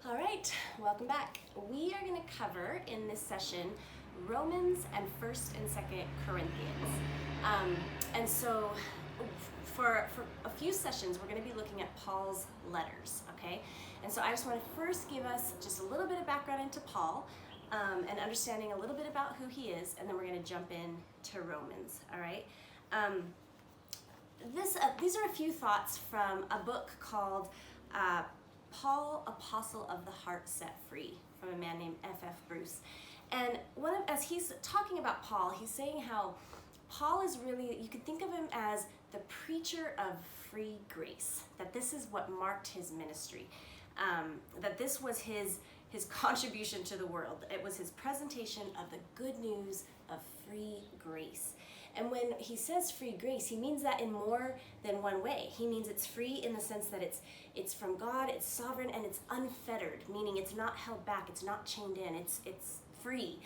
All right, welcome back. We are going to cover in this session Romans and 1st and 2nd Corinthians. And so for a few sessions, we're going to be looking at Paul's letters, okay? And so I just want to first give us just a little bit of background into Paul and understanding a little bit about who he is, and then we're going to jump in to Romans, all right? These are a few thoughts from a book called Paul, Apostle of the Heart Set Free, from a man named F.F. Bruce. And as he's talking about Paul, he's saying how Paul is really, you could think of him as the preacher of free grace, that this is what marked his ministry, that this was his contribution to the world. It was his presentation of the good news of free grace. And when he says free grace, he means that in more than one way. He means it's free in the sense that it's from God, it's sovereign, and it's unfettered, meaning it's not held back, it's not chained in, it's free.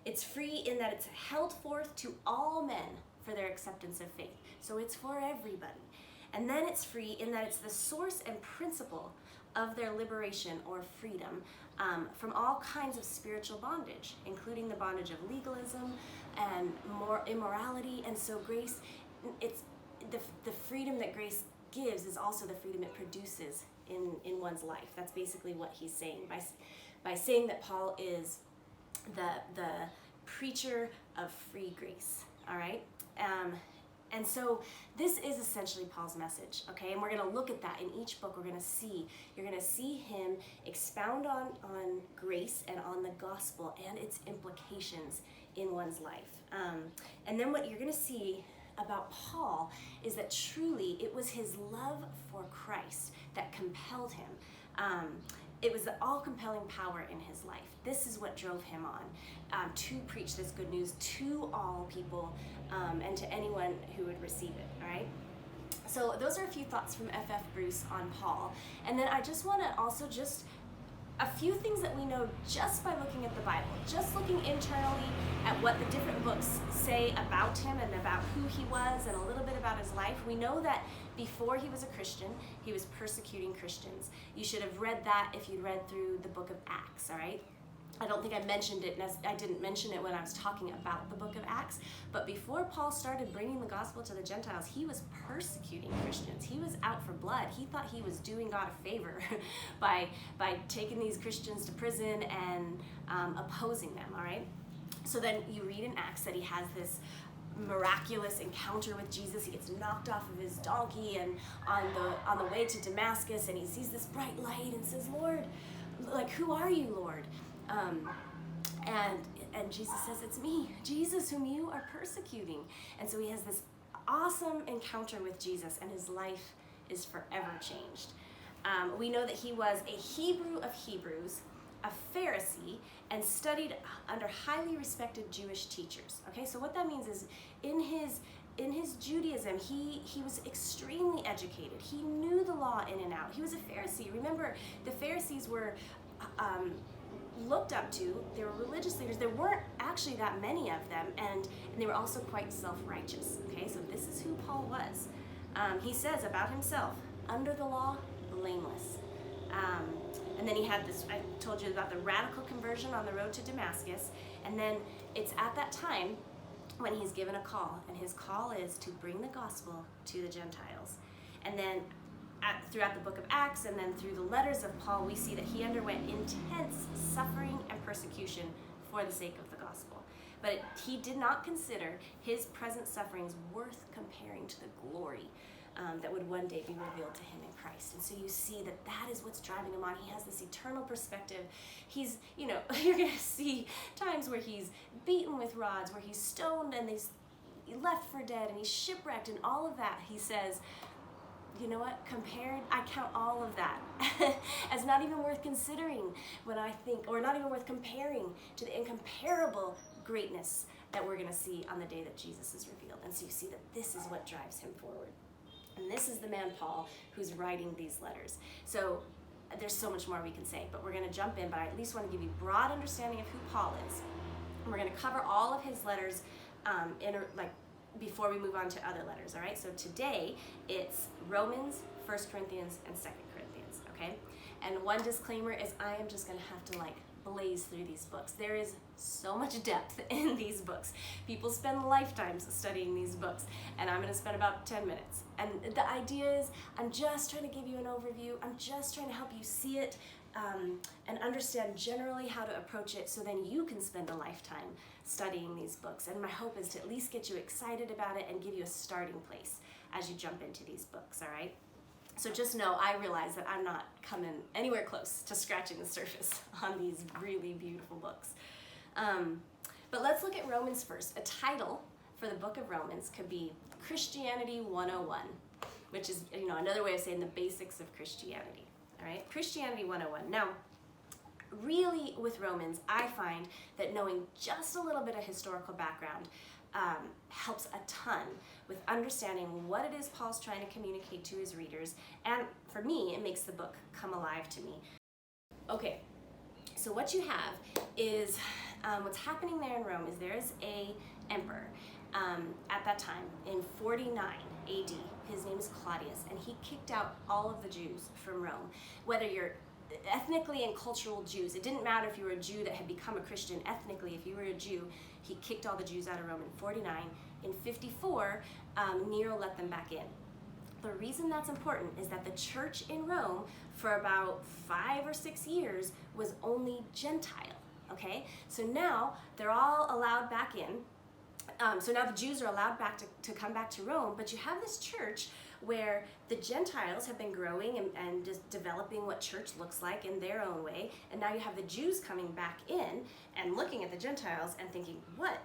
It's free in that it's held forth to all men for their acceptance of faith. So it's for everybody. And then it's free in that it's the source and principle of their liberation or freedom from all kinds of spiritual bondage, including the bondage of legalism and more immorality. And so grace, it's the freedom that grace gives is also the freedom it produces in one's life. That's basically what he's saying by saying that Paul is the preacher of free grace, all right? And so this is essentially Paul's message, okay? And we're going to look at that in each book. You're going to see him expound on grace and on the gospel and its implications in one's life. And then what you're going to see about Paul is that truly it was his love for Christ that compelled him. It was the all-compelling power in his life. This is what drove him on to preach this good news to all people and to anyone who would receive it, all right? So those are a few thoughts from F.F. Bruce on Paul. And then I just want to also just a few things that we know just by looking at the Bible, just looking internally at what the different books say about him and about who he was and a little bit about his life. We know that before he was a Christian, he was persecuting Christians. You should have read that if you'd read through the book of Acts, all right? I don't think I mentioned it, I didn't mention it when I was talking about the book of Acts, but before Paul started bringing the gospel to the Gentiles, he was persecuting Christians. He was out for blood. He thought he was doing God a favor by taking these Christians to prison and opposing them, all right? So then you read in Acts that he has this miraculous encounter with Jesus. He gets knocked off of his donkey and on the way to Damascus, and he sees this bright light and says, Lord, like, who are you, Lord? And Jesus says, it's me, Jesus, whom you are persecuting. And so he has this awesome encounter with Jesus, and his life is forever changed. We know that he was a Hebrew of Hebrews, a Pharisee, and studied under highly respected Jewish teachers. Okay, so what that means is in his Judaism, he was extremely educated. He knew the law in and out. He was a Pharisee. Remember, the Pharisees were looked up to. They were religious leaders. There weren't actually that many of them, and they were also quite self-righteous. Okay, so this is who Paul was. He says about himself, under the law, blameless. And then he had this, I told you about the radical conversion on the road to Damascus, and then it's at that time when he's given a call, and his call is to bring the gospel to the Gentiles. And then throughout the book of Acts and then through the letters of Paul, we see that he underwent intense suffering and persecution for the sake of the gospel. But he did not consider his present sufferings worth comparing to the glory that would one day be revealed to him in Christ. And so you see that is what's driving him on. He has this eternal perspective. He's, you're going to see times where he's beaten with rods, where he's stoned and he's left for dead and he's shipwrecked and all of that. He says, you know what, I count all of that as not even worth considering when I think, or not even worth comparing to the incomparable greatness that we're going to see on the day that Jesus is revealed. And so you see that this is what drives him forward. And this is the man, Paul, who's writing these letters. So there's so much more we can say, but we're going to jump in, but I at least want to give you a broad understanding of who Paul is. And we're going to cover all of his letters before we move on to other letters, all right? So today, it's Romans, 1 Corinthians, and 2 Corinthians, okay? And one disclaimer is I am just gonna have to like blaze through these books. There is so much depth in these books. People spend lifetimes studying these books, and I'm gonna spend about 10 minutes. And the idea is I'm just trying to give you an overview. I'm just trying to help you see it and understand generally how to approach it, so then you can spend a lifetime studying these books. And my hope is to at least get you excited about it and give you a starting place as you jump into these books, all right? So just know, I realize that I'm not coming anywhere close to scratching the surface on these really beautiful books. But let's look at Romans first. A title for the book of Romans could be Christianity 101, which is, you know, another way of saying the basics of Christianity, all right? Christianity 101. Now, really with Romans, I find that knowing just a little bit of historical background helps a ton with understanding what it is Paul's trying to communicate to his readers, and for me, it makes the book come alive to me. Okay, so what you have is, what's happening there in Rome is there is a emperor at that time in 49 AD. His name is Claudius, and he kicked out all of the Jews from Rome. Whether you're ethnically and cultural Jews, it didn't matter if you were a Jew that had become a Christian. Ethnically, if you were a Jew, he kicked all the Jews out of Rome in 49. In 54, Nero let them back in. The reason that's important is that the church in Rome for about 5 or 6 years was only Gentile, okay? So now they're all allowed back in. So now the Jews are allowed back to come back to Rome, but you have this church where the Gentiles have been growing and just developing what church looks like in their own way, and now you have the Jews coming back in and looking at the Gentiles and thinking, what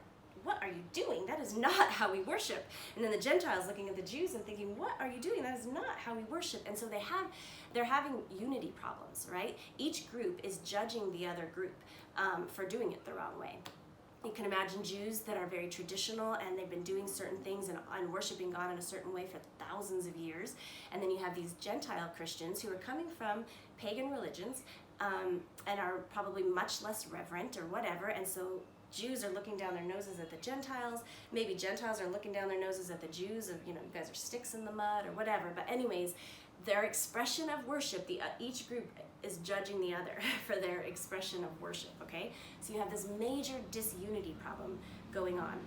are you doing? That is not how we worship. And then the Gentiles looking at the Jews and thinking, what are you doing? That is not how we worship. And so they're having unity problems, right? Each group is judging the other group for doing it the wrong way. You can imagine Jews that are very traditional and they've been doing certain things and worshiping God in a certain way for thousands of years. And then you have these Gentile Christians who are coming from pagan religions and are probably much less reverent or whatever. And so Jews are looking down their noses at the Gentiles. Maybe Gentiles are looking down their noses at the Jews of, you know, you guys are sticks in the mud or whatever. But anyways, their expression of worship, each group is judging the other for their expression of worship, okay? So you have this major disunity problem going on.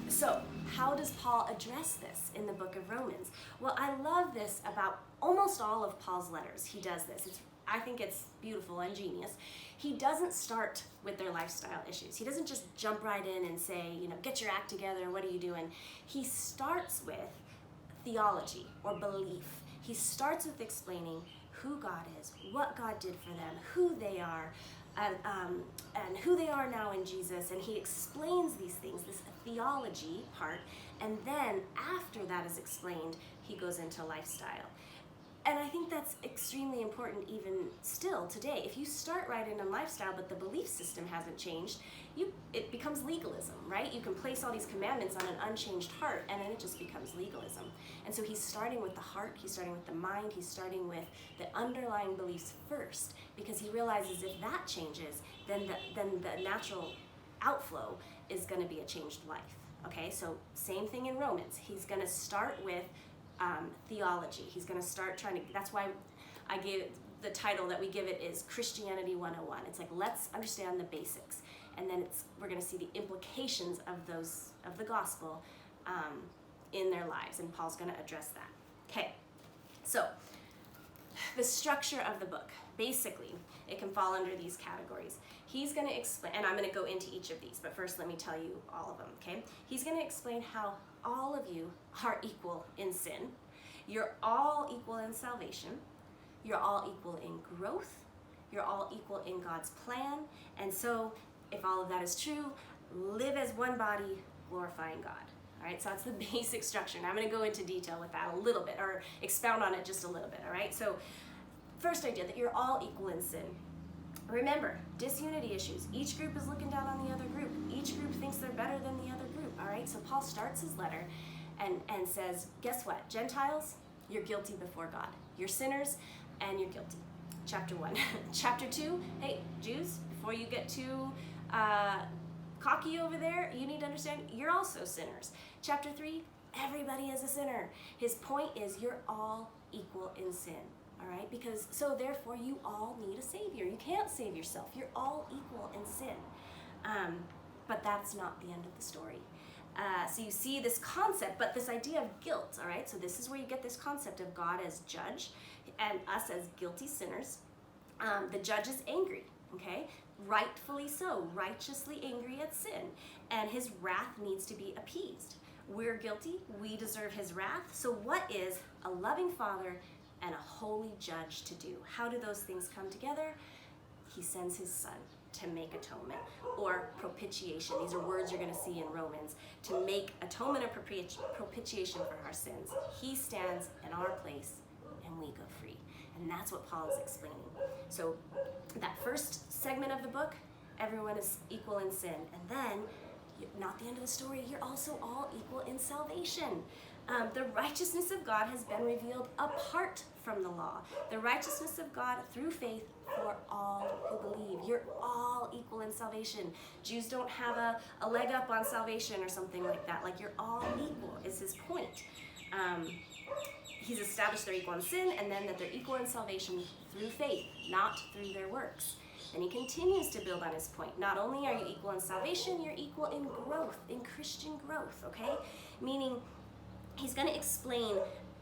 So how does Paul address this in the book of Romans? Well, I love this about almost all of Paul's letters. He does this. I think it's beautiful and genius. He doesn't start with their lifestyle issues. He doesn't just jump right in and say, you know, get your act together, what are you doing? He starts with theology or belief. He starts with explaining who God is, what God did for them, who they are, and who they are now in Jesus. And he explains these things, this theology part, and then after that is explained, he goes into lifestyle. And I think that's extremely important even still today. If you start right in on lifestyle, but the belief system hasn't changed, it becomes legalism, right? You can place all these commandments on an unchanged heart, and then it just becomes legalism. And so he's starting with the heart, he's starting with the mind, he's starting with the underlying beliefs first, because he realizes if that changes, then the natural outflow is going to be a changed life. Okay, so same thing in Romans. He's going to start with theology. He's going to start trying to, that's why I gave the title that we give it is Christianity 101. It's like, let's understand the basics, and then we're going to see the implications of the gospel in their lives, and Paul's going to address that. Okay, so the structure of the book, basically, it can fall under these categories. He's going to explain, and I'm going to go into each of these, but first let me tell you all of them, okay? He's going to explain how all of you are equal in sin. You're all equal in salvation. You're all equal in growth. You're all equal in God's plan. And so, if all of that is true, live as one body, glorifying God. All right, so that's the basic structure. Now I'm going to go into detail with that a little bit, or expound on it just a little bit, all right? So, first idea that you're all equal in sin. Remember, disunity issues. Each group is looking down on the other group. Each group thinks they're better than the other group, all right? So Paul starts his letter and says, guess what? Gentiles, you're guilty before God. You're sinners, and you're guilty. Chapter 1. Chapter 2, hey, Jews, before you get too cocky over there, you need to understand you're also sinners. Chapter 3, everybody is a sinner. His point is you're all equal in sin. All right, because so therefore you all need a savior. You can't save yourself. You're all equal in sin. But that's not the end of the story. So you see this concept, but this idea of guilt, all right? So this is where you get this concept of God as judge and us as guilty sinners. The judge is angry, okay? Rightfully so, righteously angry at sin. And his wrath needs to be appeased. We're guilty. We deserve his wrath. So what is a loving father and a holy judge to do? How do those things come together? He sends his son to make atonement, or propitiation. These are words you're going to see in Romans. To make atonement or propitiation for our sins. He stands in our place and we go free. And that's what Paul is explaining. So that first segment of the book, everyone is equal in sin. And then, not the end of the story, you're also all equal in salvation. The righteousness of God has been revealed apart from the law. The righteousness of God through faith for all who believe. You're all equal in salvation. Jews don't have a leg up on salvation or something like that. Like, you're all equal is his point. He's established they're equal in sin, and then that they're equal in salvation through faith, not through their works. And he continues to build on his point. Not only are you equal in salvation, you're equal in growth, in Christian growth, okay? Meaning, he's going to explain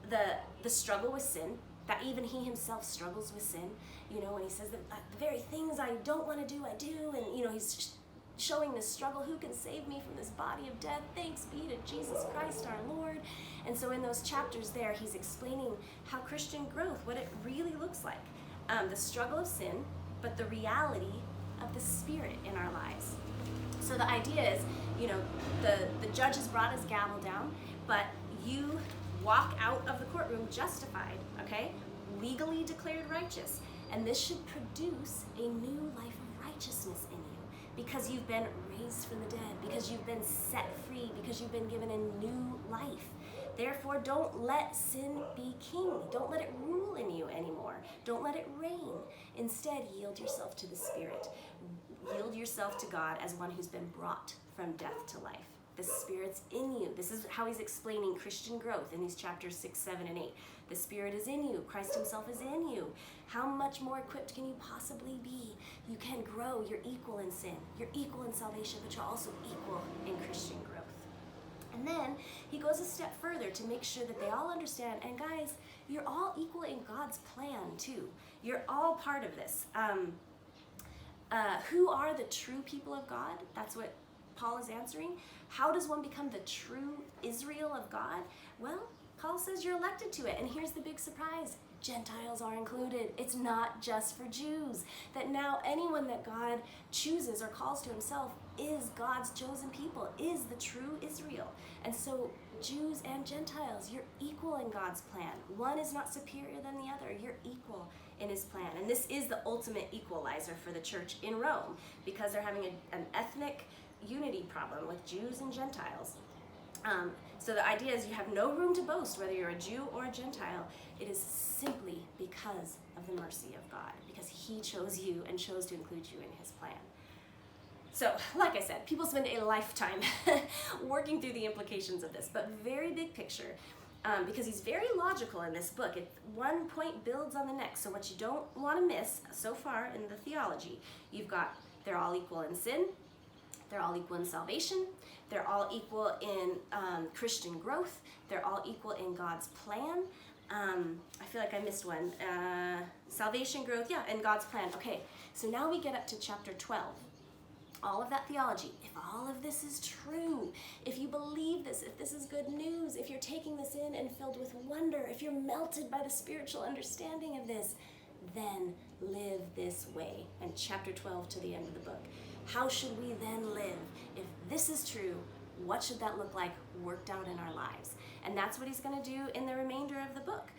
the struggle with sin, that even he himself struggles with sin. You know, when he says that the very things I don't want to do, I do. And, you know, he's showing this struggle. Who can save me from this body of death? Thanks be to Jesus Christ our Lord. And so in those chapters there, he's explaining how Christian growth, what it really looks like. The struggle of sin, but the reality of the Spirit in our lives. So the idea is, you know, the judge has brought his gavel down, but you walk out of the courtroom justified, okay? Legally declared righteous. And this should produce a new life of righteousness in you because you've been raised from the dead, because you've been set free, because you've been given a new life. Therefore, don't let sin be king. Don't let it rule in you anymore. Don't let it reign. Instead, yield yourself to the Spirit. Yield yourself to God as one who's been brought from death to life. The Spirit's in you. This is how he's explaining Christian growth in these chapters 6, 7, and 8. The Spirit is in you. Christ himself is in you. How much more equipped can you possibly be? You can grow. You're equal in sin. You're equal in salvation, but you're also equal in Christian growth. And then he goes a step further to make sure that they all understand. And guys, you're all equal in God's plan too. You're all part of this. Who are the true people of God? That's what Paul is answering. How does one become the true Israel of God? Well, Paul says you're elected to it. And here's the big surprise. Gentiles are included. It's not just for Jews. That now anyone that God chooses or calls to himself is God's chosen people, is the true Israel. And so Jews and Gentiles, you're equal in God's plan. One is not superior than the other. You're equal in his plan. And this is the ultimate equalizer for the church in Rome because they're having an ethnic unity problem with Jews and Gentiles. So the idea is you have no room to boast whether you're a Jew or a Gentile. It is simply because of the mercy of God, because he chose you and chose to include you in his plan. So, like I said, people spend a lifetime working through the implications of this, but very big picture, because he's very logical in this book. One point builds on the next. So what you don't want to miss so far in the theology, you've got they're all equal in sin, they're all equal in salvation, they're all equal in Christian growth, they're all equal in God's plan. I feel like I missed one. Salvation, growth, yeah, and God's plan. Okay, so now we get up to chapter 12. All of that theology, if all of this is true, if you believe this, if this is good news, if you're taking this in and filled with wonder, if you're melted by the spiritual understanding of this, then live this way. And chapter 12 to the end of the book. How should we then live? If this is true, what should that look like worked out in our lives? And that's what he's going to do in the remainder of the book.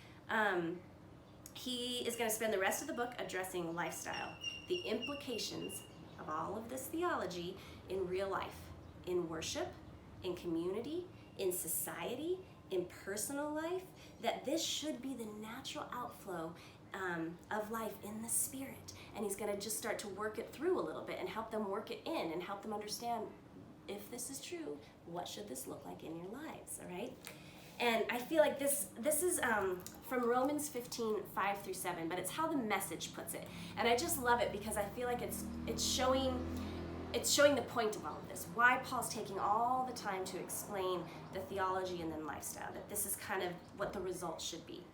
He is going to spend the rest of the book addressing lifestyle, the implications of all of this theology in real life, in worship, in community, in society, in personal life, that this should be the natural outflow of life in the Spirit. And he's going to just start to work it through a little bit and help them work it in and help them understand if this is true, what should this look like in your lives, all right? And I feel like this is from Romans 15, 5 through 7, but it's how the Message puts it. And I just love it because I feel like it's showing the point of all of this, why Paul's taking all the time to explain the theology and then lifestyle, that this is kind of what the result should be.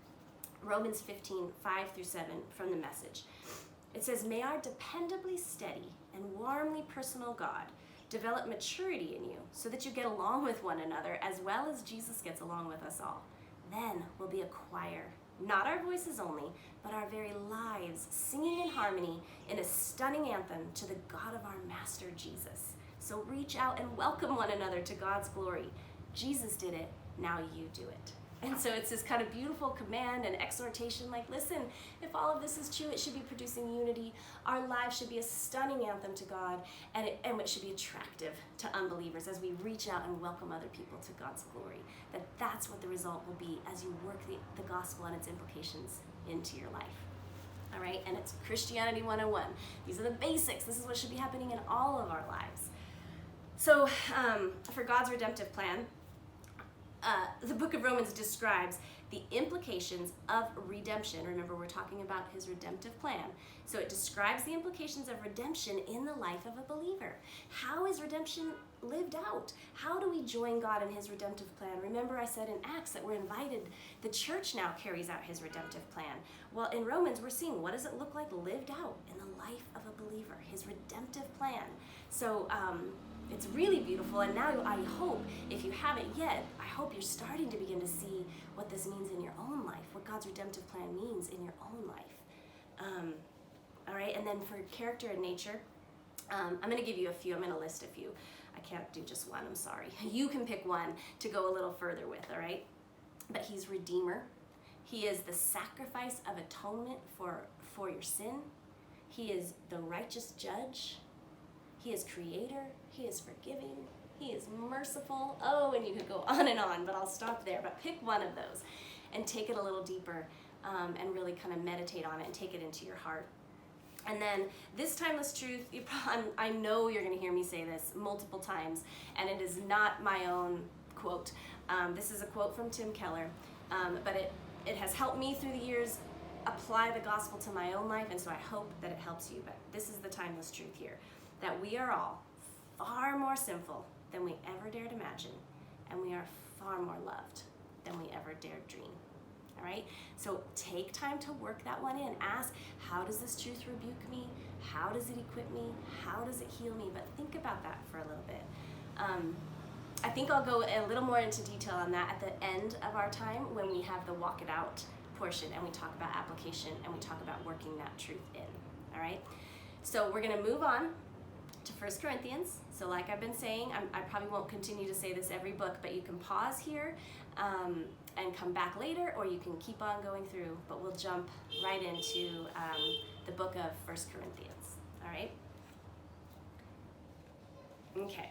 Romans 15, 5 through 7 from the Message. It says, "May our dependably steady and warmly personal God develop maturity in you so that you get along with one another as well as Jesus gets along with us all. Then we'll be a choir, not our voices only, but our very lives, singing in harmony in a stunning anthem to the God of our Master Jesus. So reach out and welcome one another to God's glory. Jesus did it, now you do it." And so it's this kind of beautiful command and exhortation, like, listen, if all of this is true, it should be producing unity. Our lives should be a stunning anthem to God, and it should be attractive to unbelievers as we reach out and welcome other people to God's glory. That's what the result will be as you work the gospel and its implications into your life. All right, and it's Christianity 101. These are the basics. This is what should be happening in all of our lives. So for God's redemptive plan, the book of Romans describes the implications of redemption. Remember, we're talking about his redemptive plan. So it describes the implications of redemption in the life of a believer. How is redemption lived out? How do we join God in his redemptive plan? Remember, I said in Acts that we're invited. The church now carries out his redemptive plan. Well, in Romans, we're seeing what does it look like lived out in the life of a believer, his redemptive plan. So it's really beautiful, and now I hope, if you haven't yet, I hope you're starting to begin to see what this means in your own life, what God's redemptive plan means in your own life. All right, and then for character and nature, I'm going to give you a few. I'm going to list a few. I can't do just one, I'm sorry. You can pick one to go a little further with, all right? But he's Redeemer. He is the sacrifice of atonement for your sin. He is the righteous judge. He is creator, he is forgiving, he is merciful. Oh, and you could go on, but I'll stop there. But pick one of those and take it a little deeper and really kind of meditate on it and take it into your heart. And then this timeless truth, I know you're going to hear me say this multiple times, and it is not my own quote. This is a quote from Tim Keller, but it has helped me through the years apply the gospel to my own life, and so I hope that it helps you. But this is the timeless truth here, that we are all far more sinful than we ever dared imagine, and we are far more loved than we ever dared dream. All right? So take time to work that one in. Ask, how does this truth rebuke me? How does it equip me? How does it heal me? But think about that for a little bit. I think I'll go a little more into detail on that at the end of our time when we have the walk it out portion and we talk about application and we talk about working that truth in. All right? So we're going to move on to 1 Corinthians. So like I've been saying, I probably won't continue to say this every book, but you can pause here and come back later, or you can keep on going through, but we'll jump right into the book of 1 Corinthians. All right? Okay.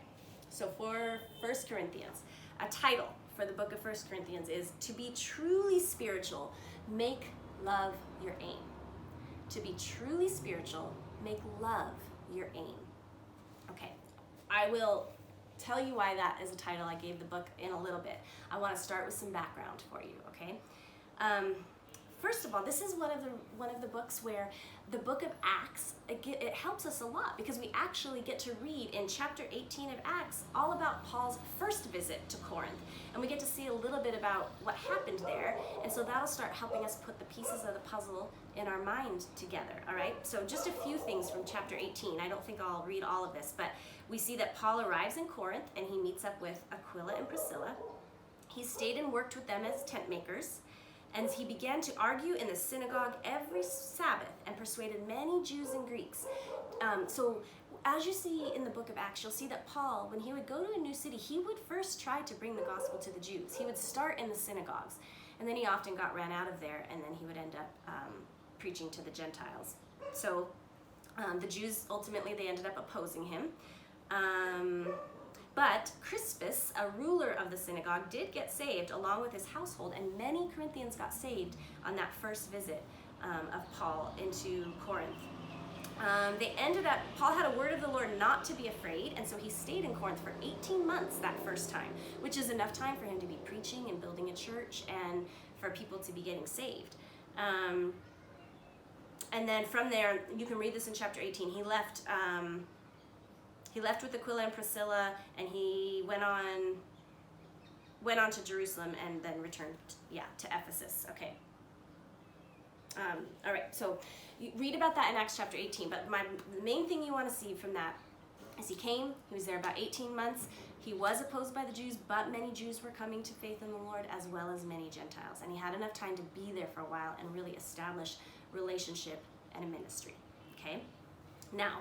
So for 1 Corinthians, a title for the book of 1 Corinthians is To Be Truly Spiritual, Make Love Your Aim. To be truly spiritual, make love your aim. Okay, I will tell you why that is a title I gave the book in a little bit. I want to start with some background for you, okay? First of all, this is one of the books where the book of Acts, it helps us a lot because we actually get to read in chapter 18 of Acts all about Paul's first visit to Corinth. And we get to see a little bit about what happened there. And so that'll start helping us put the pieces of the puzzle in our mind together, all right? So just a few things from chapter 18. I don't think I'll read all of this, but we see that Paul arrives in Corinth and he meets up with Aquila and Priscilla. He stayed and worked with them as tent makers. And he began to argue in the synagogue every Sabbath and persuaded many Jews and Greeks. So as you see in the book of Acts, you'll see that Paul, when he would go to a new city, he would first try to bring the gospel to the Jews. He would start in the synagogues, and then he often got ran out of there, and then he would end up preaching to the Gentiles. So the Jews, ultimately, they ended up opposing him. But Crispus, a ruler of the synagogue, did get saved along with his household, and many Corinthians got saved on that first visit of Paul into Corinth. Paul had a word of the Lord not to be afraid, and so he stayed in Corinth for 18 months that first time, which is enough time for him to be preaching and building a church and for people to be getting saved. And then from there, you can read this in chapter 18, he left with Aquila and Priscilla, and he went on to Jerusalem and then returned, to Ephesus. Okay. All right, so you read about that in Acts chapter 18, but the main thing you want to see from that is he was there about 18 months. He was opposed by the Jews, but many Jews were coming to faith in the Lord, as well as many Gentiles. And he had enough time to be there for a while and really establish relationship and a ministry. Okay? Now,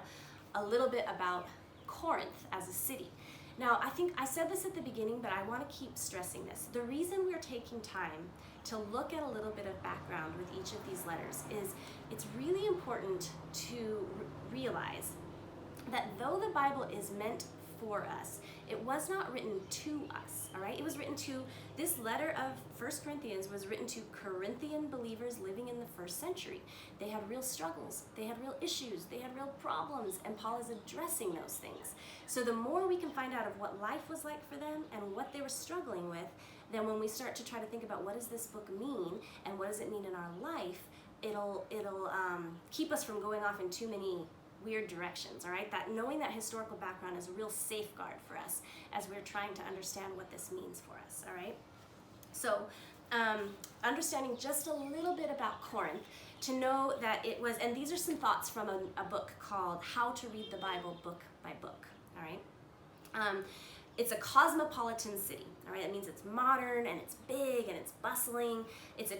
a little bit about Corinth as a city. Now, I think I said this at the beginning, but I want to keep stressing this. The reason we're taking time to look at a little bit of background with each of these letters is it's really important to realize that though the Bible is meant for us, it was not written to us, all right? It was written to, this letter of 1 Corinthians was written to Corinthian believers living in the first century. They had real struggles, they had real issues, they had real problems, and Paul is addressing those things. So the more we can find out of what life was like for them and what they were struggling with, then when we start to try to think about what does this book mean and what does it mean in our life, it'll keep us from going off in too many weird directions, all right? That knowing that historical background is a real safeguard for us as we're trying to understand what this means for us, all right? So, understanding just a little bit about Corinth, to know that it was, and these are some thoughts from a book called How to Read the Bible Book by Book, all right? It's a cosmopolitan city, all right? That means it's modern and it's big and it's bustling. It's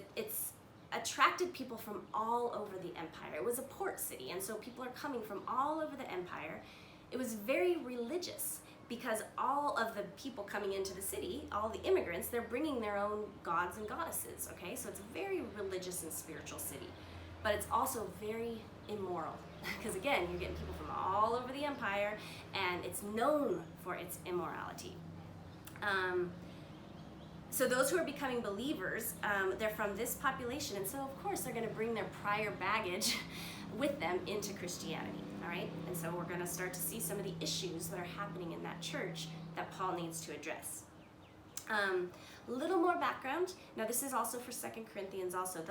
attracted people from all over the empire. It was a port city, and so people are coming from all over the empire. It was very religious because all of the people coming into the city, all the immigrants, they're bringing their own gods and goddesses, okay? So it's a very religious and spiritual city, but it's also very immoral because again, you're getting people from all over the empire, and it's known for its immorality. So those who are becoming believers, they're from this population, and so of course they're going to bring their prior baggage with them into Christianity, all right? And so we're going to start to see some of the issues that are happening in that church that Paul needs to address. Little more background. Now this is also for 2 Corinthians also.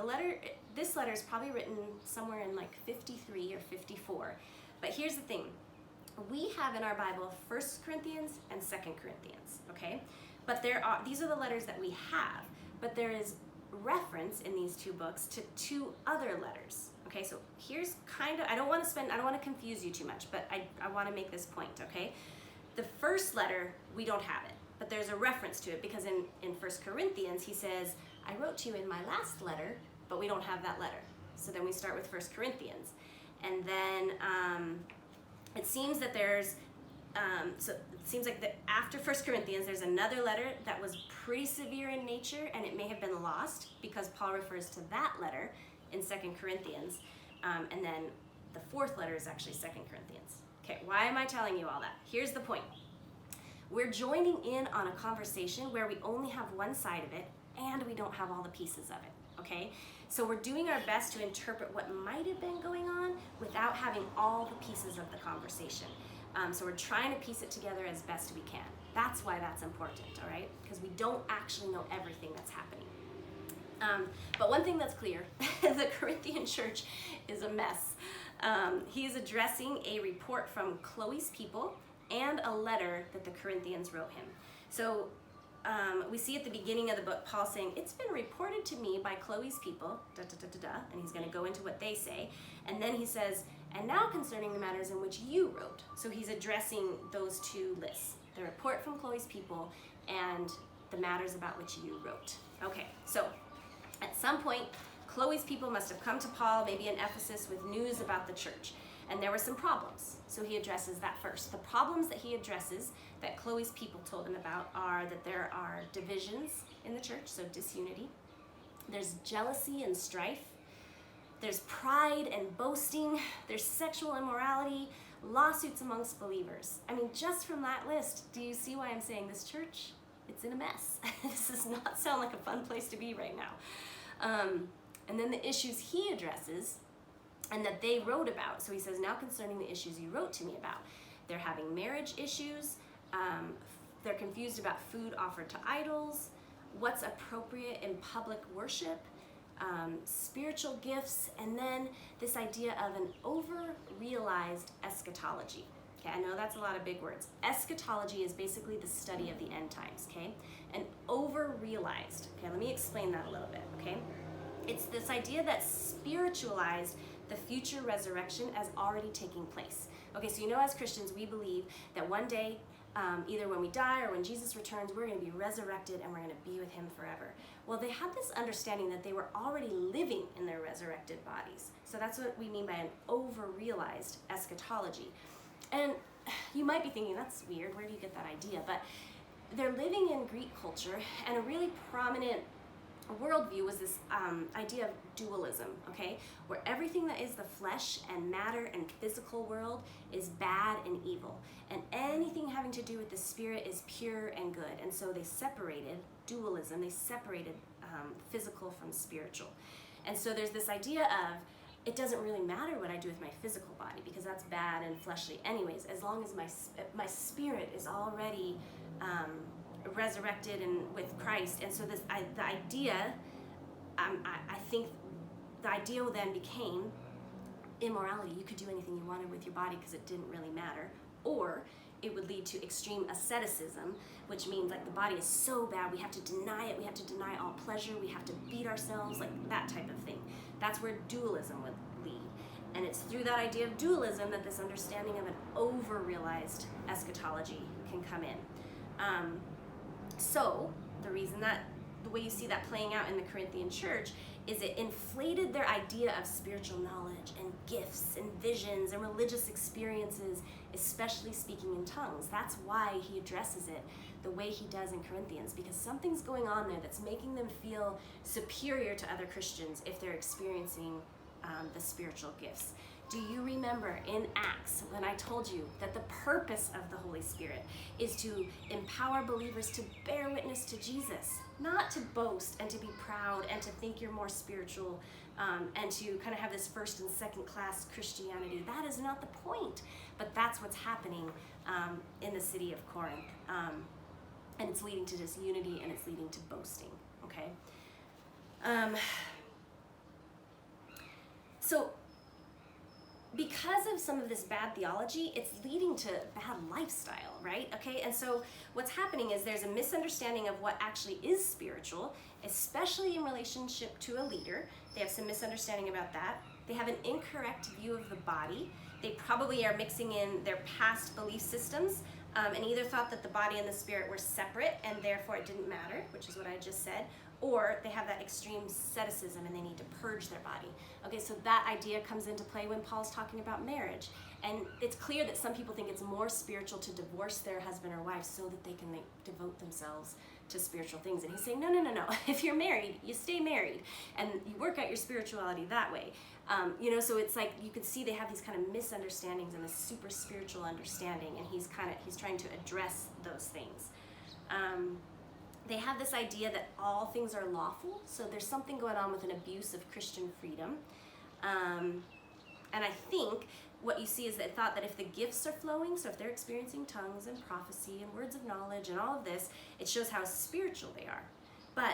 This letter is probably written somewhere in like 53 or 54. But here's the thing. We have in our Bible 1 Corinthians and 2 Corinthians, okay? But these are the letters that we have, but there is reference in these two books to two other letters. Okay, so here's I don't want to confuse you too much, but I want to make this point, okay? The first letter, we don't have it, but there's a reference to it because in 1 Corinthians, he says, I wrote to you in my last letter, but we don't have that letter. So then we start with 1 Corinthians. And then it seems that after 1 Corinthians, there's another letter that was pretty severe in nature, and it may have been lost because Paul refers to that letter in 2 Corinthians. And then the fourth letter is actually 2 Corinthians. Okay, why am I telling you all that? Here's the point. We're joining in on a conversation where we only have one side of it, and we don't have all the pieces of it, okay? So we're doing our best to interpret what might have been going on without having all the pieces of the conversation. So we're trying to piece it together as best we can. That's why that's important, all right? Because we don't actually know everything that's happening. But one thing that's clear, the Corinthian church is a mess. He is addressing a report from Chloe's people and a letter that the Corinthians wrote him. So we see at the beginning of the book, Paul saying, it's been reported to me by Chloe's people, and he's going to go into what they say. And then he says, and now concerning the matters in which you wrote. So he's addressing those two lists, the report from Chloe's people and the matters about which you wrote. Okay, so at some point, Chloe's people must have come to Paul, maybe in Ephesus, with news about the church. And there were some problems, so he addresses that first. The problems that he addresses that Chloe's people told him about are that there are divisions in the church, so disunity. There's jealousy and strife. There's pride and boasting. There's sexual immorality, lawsuits amongst believers. I mean, just from that list, do you see why I'm saying this church? It's in a mess. This does not sound like a fun place to be right now. And then the issues he addresses, and that they wrote about. So he says, now concerning the issues you wrote to me about. They're having marriage issues. They're confused about food offered to idols, what's appropriate in public worship, spiritual gifts, and then this idea of an over-realized eschatology. Okay, I know that's a lot of big words. Eschatology is basically the study of the end times, okay? And over-realized. Okay, let me explain that a little bit, okay? It's this idea that spiritualized the future resurrection as already taking place. Okay, so as Christians, we believe that one day, either when we die or when Jesus returns, we're going to be resurrected and we're going to be with him forever. Well, they had this understanding that they were already living in their resurrected bodies. So that's what we mean by an over-realized eschatology. And you might be thinking, that's weird, where do you get that idea? But they're living in Greek culture, and a really prominent worldview was this idea of dualism, okay? Where everything that is the flesh and matter and physical world is bad and evil. And anything having to do with the spirit is pure and good. And so they separated dualism, they separated physical from spiritual. And so there's this idea of, it doesn't really matter what I do with my physical body because that's bad and fleshly anyways, as long as my spirit is already resurrected and with Christ. And so the idea, I think the idea then became immorality. You could do anything you wanted with your body because it didn't really matter. Or it would lead to extreme asceticism, which means like the body is so bad we have to deny it, we have to deny all pleasure, we have to beat ourselves, like that type of thing. That's where dualism would lead. And it's through that idea of dualism that this understanding of an over-realized eschatology can come in. So the reason that the way you see that playing out in the Corinthian church is it inflated their idea of spiritual knowledge and gifts and visions and religious experiences, especially speaking in tongues. That's why he addresses it the way he does in Corinthians, because something's going on there that's making them feel superior to other Christians if they're experiencing the spiritual gifts. Do you remember in Acts when I told you that the purpose of the Holy Spirit is to empower believers to bear witness to Jesus, not to boast and to be proud and to think you're more spiritual and to kind of have this first and second class Christianity? That is not the point, but that's what's happening in the city of Corinth. And it's leading to disunity and it's leading to boasting, okay? So because of some of this bad theology, it's leading to bad lifestyle, right? Okay, and so what's happening is there's a misunderstanding of what actually is spiritual, especially in relationship to a leader. They have some misunderstanding about that. They have an incorrect view of the body. They probably are mixing in their past belief systems and either thought that the body and the spirit were separate and therefore it didn't matter, which is what I just said, or they have that extreme asceticism and they need to purge their body. Okay, so that idea comes into play when Paul's talking about marriage. And it's clear that some people think it's more spiritual to divorce their husband or wife so that they can devote themselves to spiritual things. And he's saying, no. If you're married, you stay married and you work out your spirituality that way. So it's like you could see they have these kind of misunderstandings and this super spiritual understanding, and he's trying to address those things. They have this idea that all things are lawful, so there's something going on with an abuse of Christian freedom. And I think what you see is they thought that if the gifts are flowing, so if they're experiencing tongues and prophecy and words of knowledge and all of this, it shows how spiritual they are. But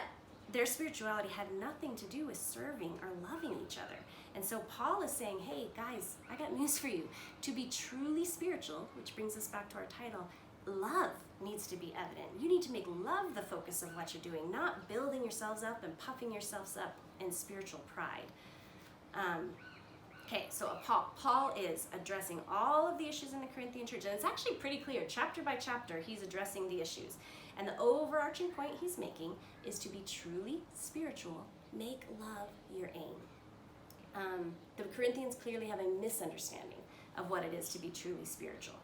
their spirituality had nothing to do with serving or loving each other. And so Paul is saying, hey guys, I got news for you. To be truly spiritual, which brings us back to our title, love needs to be evident. You need to make love the focus of what you're doing, not building yourselves up and puffing yourselves up in spiritual pride. Okay, so Paul is addressing all of the issues in the Corinthian church, and it's actually pretty clear. Chapter by chapter, he's addressing the issues. And the overarching point he's making is to be truly spiritual. Make love your aim. The Corinthians clearly have a misunderstanding of what it is to be truly spiritual.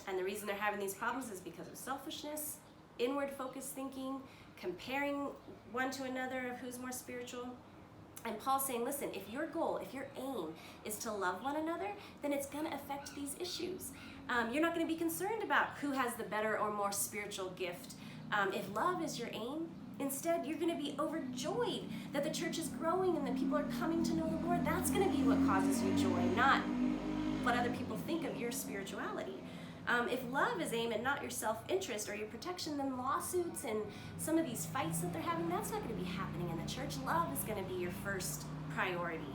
And the reason they're having these problems is because of selfishness, inward-focused thinking, comparing one to another of who's more spiritual. And Paul's saying, listen, if your goal, if your aim is to love one another, then it's going to affect these issues. You're not going to be concerned about who has the better or more spiritual gift. If love is your aim, Instead, you're going to be overjoyed that the church is growing and that people are coming to know the Lord. That's going to be what causes you joy, not what other people think of your spirituality. If love is aimed at not your self-interest or your protection, then lawsuits and some of these fights that they're having, that's not going to be happening in the church. Love is going to be your first priority.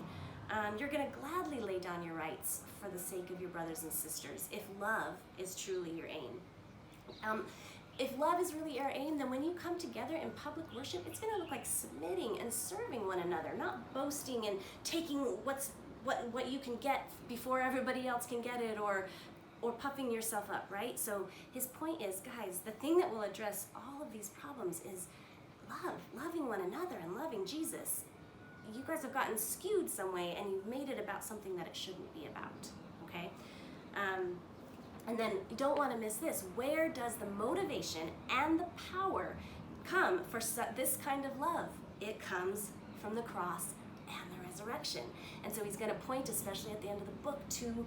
You're going to gladly lay down your rights for the sake of your brothers and sisters if love is truly your aim. If love is really your aim, then when you come together in public worship, it's going to look like submitting and serving one another, not boasting and taking what you can get before everybody else can get it, or puffing yourself up, right? So his point is, guys, the thing that will address all of these problems is loving one another and loving Jesus. You guys have gotten skewed some way and you've made it about something that it shouldn't be about, okay? And then you don't want to miss this. Where does the motivation and the power come for this kind of love? It comes from the cross and the resurrection. And so he's going to point, especially at the end of the book, to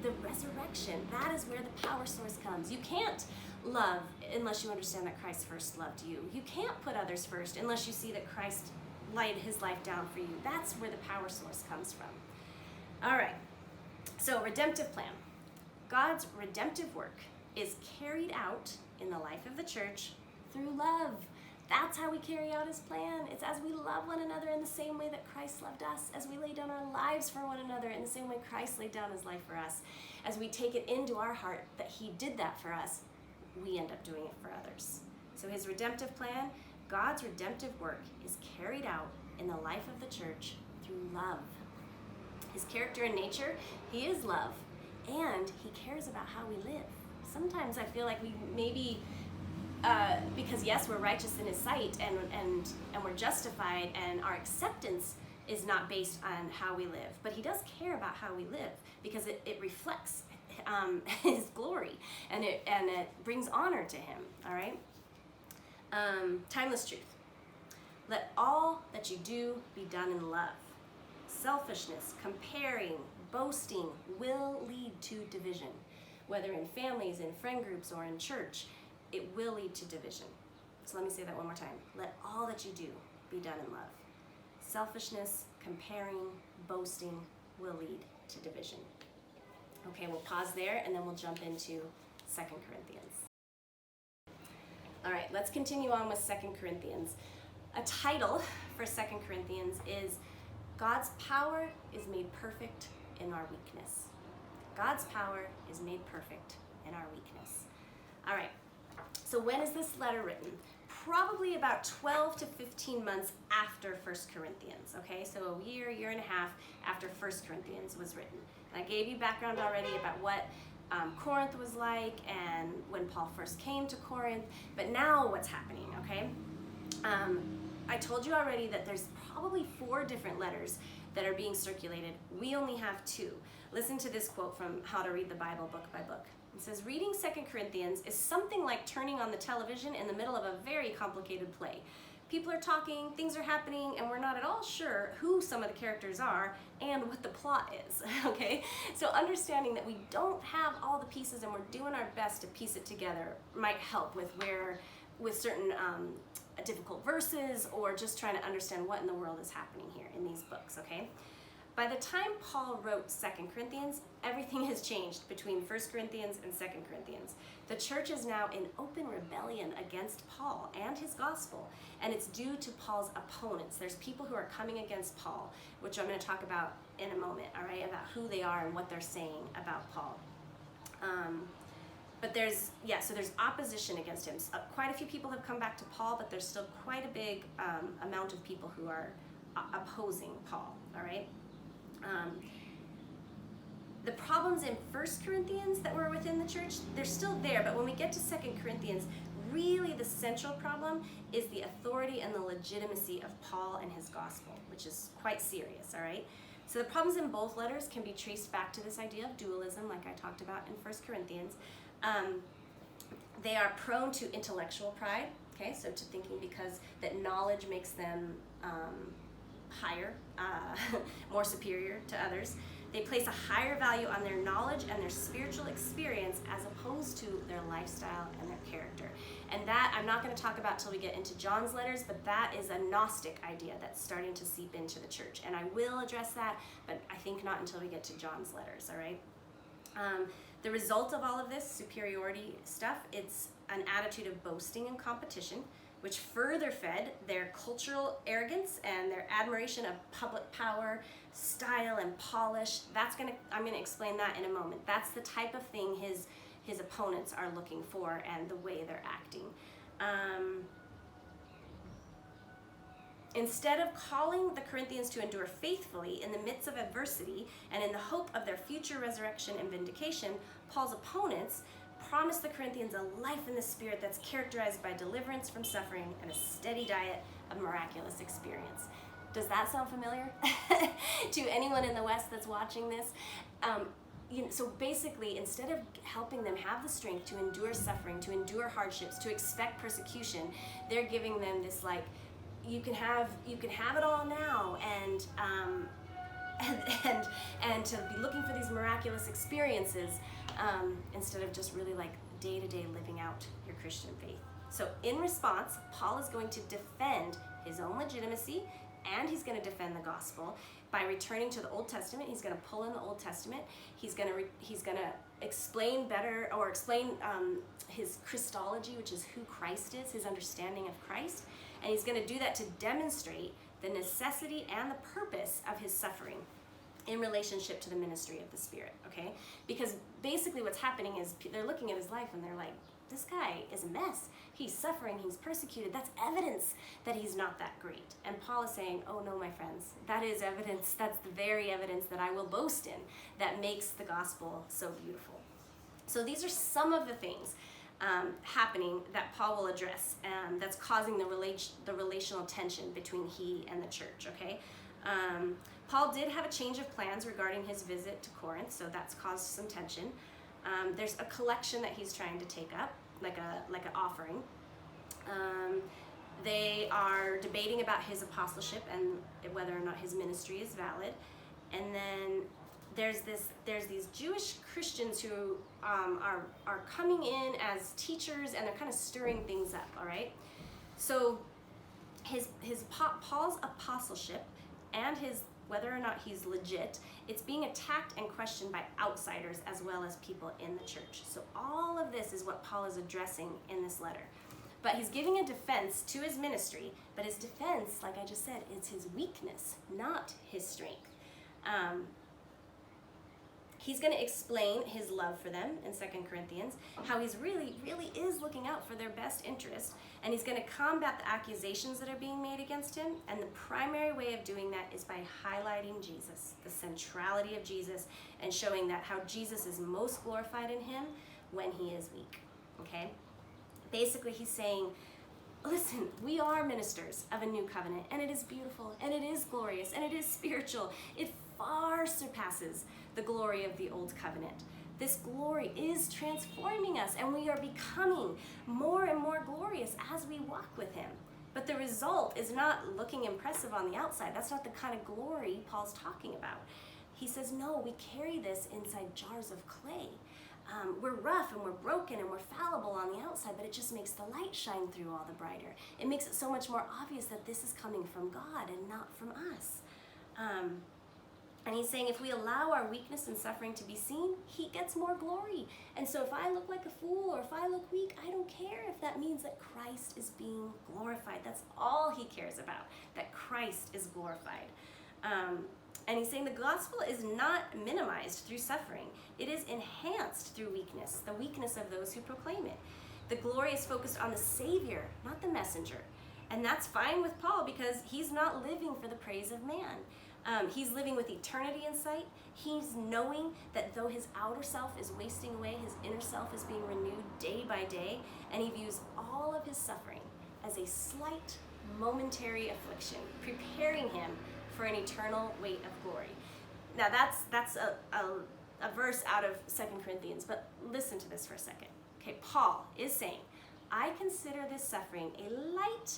the resurrection. That is where the power source comes. You can't love unless you understand that Christ first loved you. You can't put others first unless you see that Christ laid his life down for you. That's where the power source comes from. All right, so redemptive plan. God's redemptive work is carried out in the life of the church through love. That's how we carry out his plan. It's as we love one another in the same way that Christ loved us, as we lay down our lives for one another in the same way Christ laid down his life for us, as we take it into our heart that he did that for us, we end up doing it for others. So his redemptive plan, God's redemptive work, is carried out in the life of the church through love. His character and nature, he is love, and he cares about how we live. Sometimes I feel like we maybe, because yes, we're righteous in his sight and we're justified, and our acceptance is not based on how we live, but he does care about how we live because it reflects his glory and it brings honor to him. All right. Timeless truth. Let all that you do be done in love. Selfishness, comparing, boasting will lead to division. Whether in families, in friend groups, or in church, it will lead to division. So let me say that one more time. Let all that you do be done in love. Selfishness, comparing, boasting will lead to division. Okay, we'll pause there and then we'll jump into 2 Corinthians. All right, let's continue on with 2 Corinthians. A title for 2 Corinthians is God's power is made perfect in our weakness. God's power is made perfect in our weakness. All right, so when is this letter written? Probably about 12 to 15 months after 1 Corinthians, okay? So a year and a half after 1 Corinthians was written. And I gave you background already about what Corinth was like and when Paul first came to Corinth, but now what's happening, okay? I told you already that there's probably 4 different letters that are being circulated. We only have 2. Listen to this quote from How to Read the Bible book by book. It says, reading 2 Corinthians is something like turning on the television in the middle of a very complicated play. People are talking, things are happening, and we're not at all sure who some of the characters are and what the plot is, okay? So understanding that we don't have all the pieces and we're doing our best to piece it together might help with certain difficult verses, or just trying to understand what in the world is happening here in these books, okay? By the time Paul wrote 2 Corinthians, everything has changed between 1 Corinthians and 2 Corinthians. The church is now in open rebellion against Paul and his gospel, and it's due to Paul's opponents. There's people who are coming against Paul, which I'm going to talk about in a moment, all right, about who they are and what they're saying about Paul. But there's opposition against him. Quite a few people have come back to Paul, but there's still quite a big amount of people who are opposing Paul, all right? The problems in 1 Corinthians that were within the church, they're still there, but when we get to 2 Corinthians, really the central problem is the authority and the legitimacy of Paul and his gospel, which is quite serious, all right? So the problems in both letters can be traced back to this idea of dualism, like I talked about in 1 Corinthians. They are prone to intellectual pride, okay, so to thinking because that knowledge makes them higher, more superior to others. They place a higher value on their knowledge and their spiritual experience as opposed to their lifestyle and their character. And that I'm not going to talk about till we get into John's letters, but that is a Gnostic idea that's starting to seep into the church. And I will address that, but I think not until we get to John's letters, all right? The result of all of this superiority stuff, it's an attitude of boasting and competition, which further fed their cultural arrogance and their admiration of public power, style, and polish. I'm gonna explain that in a moment. That's the type of thing his opponents are looking for and the way they're acting. Instead of calling the Corinthians to endure faithfully in the midst of adversity and in the hope of their future resurrection and vindication, Paul's opponents promised the Corinthians a life in the Spirit that's characterized by deliverance from suffering and a steady diet of miraculous experience. Does that sound familiar to anyone in the West that's watching this? So basically, instead of helping them have the strength to endure suffering, to endure hardships, to expect persecution, they're giving them this like, you can have it all now, and to be looking for these miraculous experiences instead of just really like day-to-day living out your Christian faith. So in response, Paul is going to defend his own legitimacy, and he's going to defend the gospel by returning to the Old Testament. He's going to pull in the Old Testament. He's going to explain his Christology, which is who Christ is, his understanding of Christ. And he's going to do that to demonstrate the necessity and the purpose of his suffering in relationship to the ministry of the Spirit, okay? Because basically what's happening is they're looking at his life and they're like, this guy is a mess. He's suffering, he's persecuted. That's evidence that he's not that great. And Paul is saying, oh no, my friends, that is evidence. That's the very evidence that I will boast in that makes the gospel so beautiful. So these are some of the things happening that Paul will address that's causing the relational tension between he and the church, okay? Paul did have a change of plans regarding his visit to Corinth, so that's caused some tension. There's a collection that he's trying to take up, like an offering. They are debating about his apostleship and whether or not his ministry is valid. And then there's these Jewish Christians who are coming in as teachers, and they're kind of stirring things up, all right? So Paul's apostleship and whether or not he's legit, it's being attacked and questioned by outsiders as well as people in the church. So all of this is what Paul is addressing in this letter. But he's giving a defense to his ministry, but his defense, like I just said, is his weakness, not his strength. He's going to explain his love for them in 2 Corinthians, how he's really, really is looking out for their best interest, and he's going to combat the accusations that are being made against him, and the primary way of doing that is by highlighting Jesus, the centrality of Jesus, and showing that how Jesus is most glorified in him when he is weak, okay? Basically, he's saying, listen, we are ministers of a new covenant, and it is beautiful, and it is glorious, and it is spiritual. It far surpasses the glory of the old covenant. This glory is transforming us, and we are becoming more and more glorious as we walk with him. But the result is not looking impressive on the outside. That's not the kind of glory Paul's talking about. He says, no, we carry this inside jars of clay. We're rough and we're broken and we're fallible on the outside, but it just makes the light shine through all the brighter. It makes it so much more obvious that this is coming from God and not from us. And he's saying if we allow our weakness and suffering to be seen, he gets more glory. And so if I look like a fool or if I look weak, I don't care if that means that Christ is being glorified. That's all he cares about, that Christ is glorified. And he's saying the gospel is not minimized through suffering. It is enhanced through weakness, the weakness of those who proclaim it. The glory is focused on the Savior, not the messenger. And that's fine with Paul because he's not living for the praise of man. He's living with eternity in sight. He's knowing that though his outer self is wasting away, his inner self is being renewed day by day, and he views all of his suffering as a slight, momentary affliction, preparing him for an eternal weight of glory. Now that's a verse out of 2 Corinthians, but listen to this for a second. Okay, Paul is saying, I consider this suffering a light,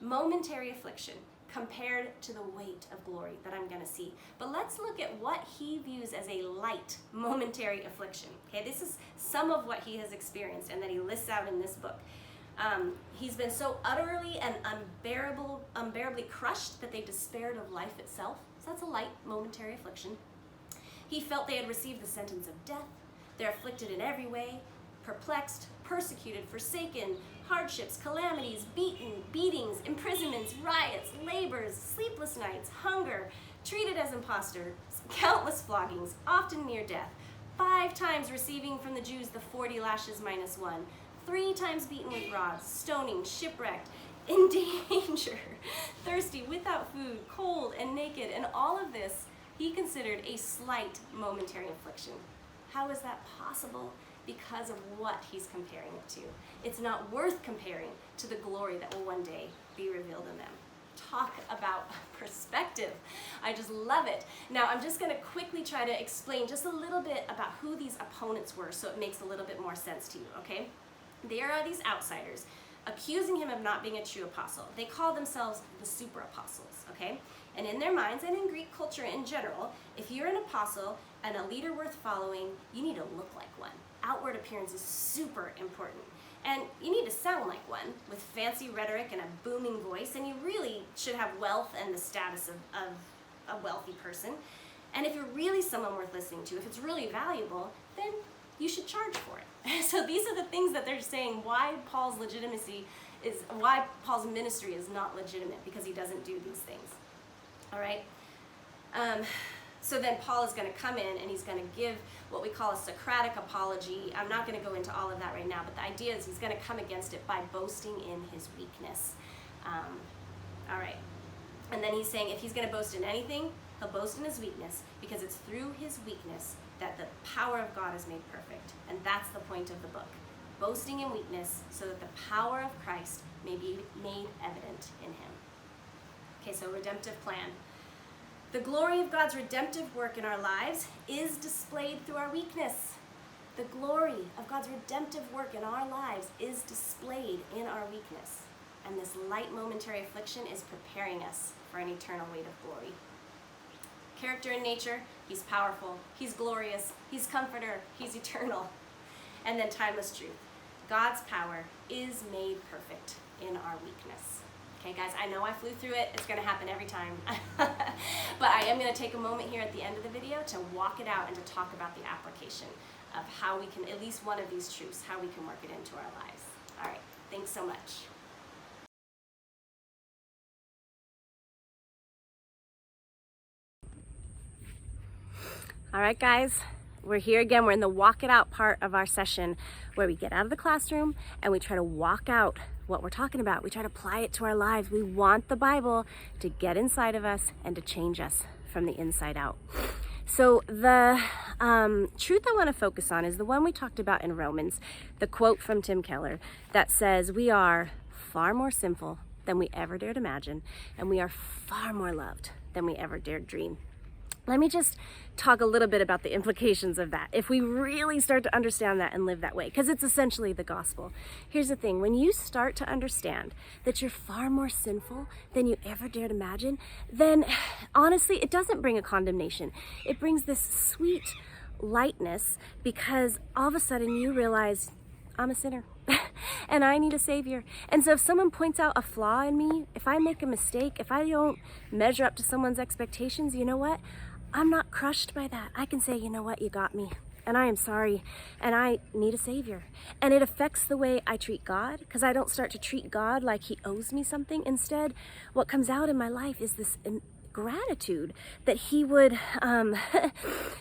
momentary affliction compared to the weight of glory that I'm going to see. But let's look at what he views as a light, momentary affliction. Okay, this is some of what he has experienced and that he lists out in this book. He's been so utterly and unbearably crushed that they despaired of life itself. So that's a light, momentary affliction. He felt they had received the sentence of death. They're afflicted in every way, perplexed, persecuted, forsaken, hardships, calamities, beatings, imprisonments, riots, labors, sleepless nights, hunger, treated as impostors, countless floggings, often near death, 5 times receiving from the Jews the 40 lashes minus 1, 3 times beaten with rods, stoning, shipwrecked, in danger, thirsty, without food, cold, and naked, and all of this he considered a slight momentary affliction. How is that possible? Because of what he's comparing it to. It's not worth comparing to the glory that will one day be revealed in them. Talk about perspective. I just love it. Now I'm just going to quickly try to explain just a little bit about who these opponents were so it makes a little bit more sense to you, okay? There are these outsiders accusing him of not being a true apostle. They call themselves the super apostles, okay? And in their minds and in Greek culture in general, if you're an apostle and a leader worth following, you need to look like one. Outward appearance is super important. And you need to sound like one with fancy rhetoric and a booming voice, and you really should have wealth and the status of a wealthy person. And if you're really someone worth listening to, if it's really valuable, then you should charge for it. So these are the things that they're saying why Paul's ministry is not legitimate, because he doesn't do these things. All right? So then Paul is going to come in and he's going to give what we call a Socratic apology. I'm not going to go into all of that right now, but the idea is he's going to come against it by boasting in his weakness. All right. And then he's saying if he's going to boast in anything, he'll boast in his weakness, because it's through his weakness that the power of God is made perfect. And that's the point of the book. Boasting in weakness so that the power of Christ may be made evident in him. Okay, so redemptive plan. The glory of God's redemptive work in our lives is displayed through our weakness. The glory of God's redemptive work in our lives is displayed in our weakness. And this light momentary affliction is preparing us for an eternal weight of glory. Character and nature, he's powerful, he's glorious, he's comforter, he's eternal. And then timeless truth. God's power is made perfect in our weakness. Okay, guys, I know I flew through it. It's going to happen every time. But I am going to take a moment here at the end of the video to walk it out and to talk about the application of how we can, at least one of these truths, how we can work it into our lives. All right, thanks so much. All right, guys. We're here again. We're in the walk it out part of our session where we get out of the classroom and we try to walk out what we're talking about. We try to apply it to our lives. We want the Bible to get inside of us and to change us from the inside out. So the truth I want to focus on is the one we talked about in Romans, the quote from Tim Keller that says, we are far more sinful than we ever dared imagine, and we are far more loved than we ever dared dream. Let me just talk a little bit about the implications of that. If we really start to understand that and live that way, because it's essentially the gospel. Here's the thing, when you start to understand that you're far more sinful than you ever dared imagine, then honestly, it doesn't bring a condemnation. It brings this sweet lightness, because all of a sudden you realize, I'm a sinner and I need a savior. And so if someone points out a flaw in me, if I make a mistake, if I don't measure up to someone's expectations, you know what? I'm not crushed by that. I can say, you know what, you got me, and I am sorry, and I need a savior. And it affects the way I treat God, because I don't start to treat God like he owes me something. Instead, what comes out in my life is this gratitude that he would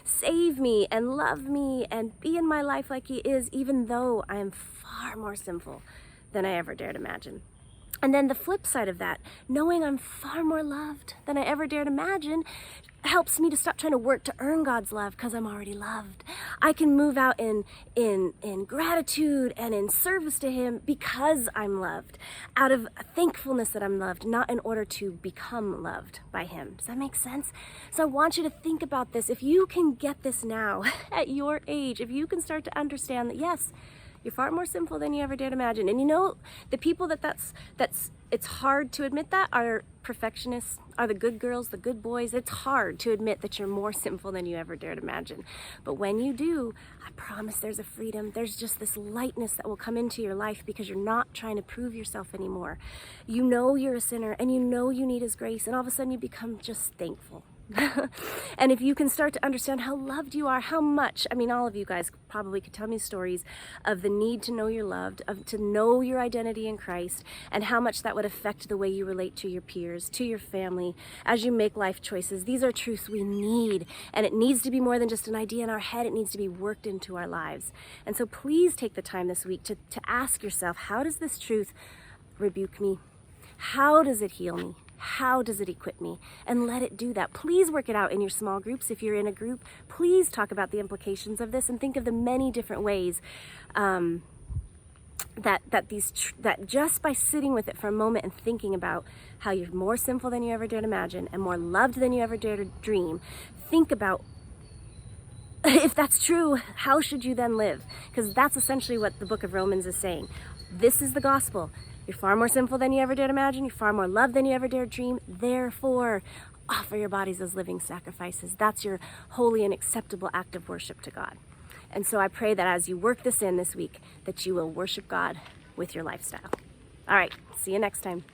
save me and love me and be in my life like he is, even though I am far more sinful than I ever dared imagine. And then the flip side of that, knowing I'm far more loved than I ever dared imagine, helps me to stop trying to work to earn God's love, because I'm already loved. I can move out in gratitude and in service to him because I'm loved, out of thankfulness that I'm loved, not in order to become loved by him. Does that make sense? So I want you to think about this. If you can get this now at your age, if you can start to understand that, yes, You're far more sinful than you ever dared imagine. And you know, the people that's it's hard to admit that are perfectionists, are the good girls, the good boys. It's hard to admit that you're more sinful than you ever dared imagine. But when you do, I promise there's a freedom. There's just this lightness that will come into your life because you're not trying to prove yourself anymore. You know you're a sinner and you know you need his grace, and all of a sudden you become just thankful. And if you can start to understand how loved you are, how much, I mean, all of you guys probably could tell me stories of the need to know you're loved, of to know your identity in Christ, and how much that would affect the way you relate to your peers, to your family, as you make life choices. These are truths we need, and it needs to be more than just an idea in our head. It needs to be worked into our lives. And so please take the time this week to ask yourself, how does this truth rebuke me? How does it heal me? How does it equip me? And let it do that. Please work it out in your small groups. If you're in a group, please talk about the implications of this and think of the many different ways that just by sitting with it for a moment and thinking about how you're more sinful than you ever dared imagine and more loved than you ever dared dream, think about, if that's true, how should you then live? Because that's essentially what the book of Romans is saying. This is the gospel. You're far more sinful than you ever dared imagine. You're far more loved than you ever dared dream. Therefore, offer your bodies as living sacrifices. That's your holy and acceptable act of worship to God. And so I pray that as you work this in this week, that you will worship God with your lifestyle. All right, see you next time.